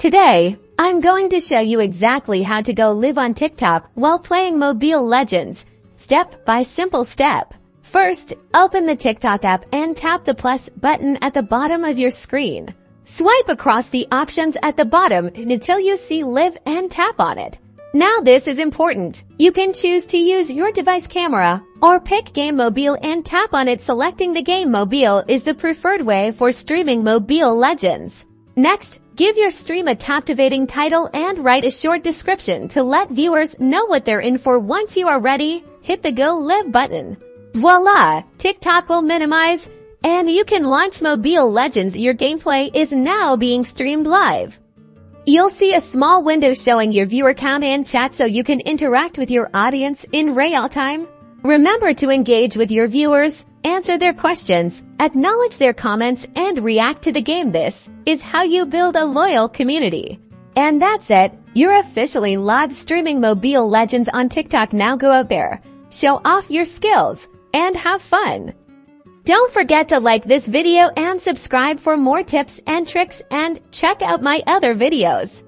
Today, I'm going to show you exactly how to go live on TikTok while playing Mobile Legends, step by simple step. First, open the TikTok app and tap the plus button at the bottom of your screen. Swipe across the options at the bottom until you see Live and tap on it. Now this is important. You can choose to use your device camera or pick Game Mobile and tap on it. Selecting the Game Mobile is the preferred way for streaming Mobile Legends. Next, give your stream a captivating title and write a short description to let viewers know what they're in for. Once you are ready, hit the Go Live button. Voila! TikTok will minimize and you can launch Mobile Legends. Your gameplay is now being streamed live. You'll see a small window showing your viewer count and chat so you can interact with your audience in real time. Remember to engage with your viewers, answer their questions, acknowledge their comments, and react to the game. This is how you build a loyal community. And that's it. You're officially live streaming Mobile Legends on TikTok. Now go out there, show off your skills, and have fun. Don't forget to like this video and subscribe for more tips and tricks, and check out my other videos.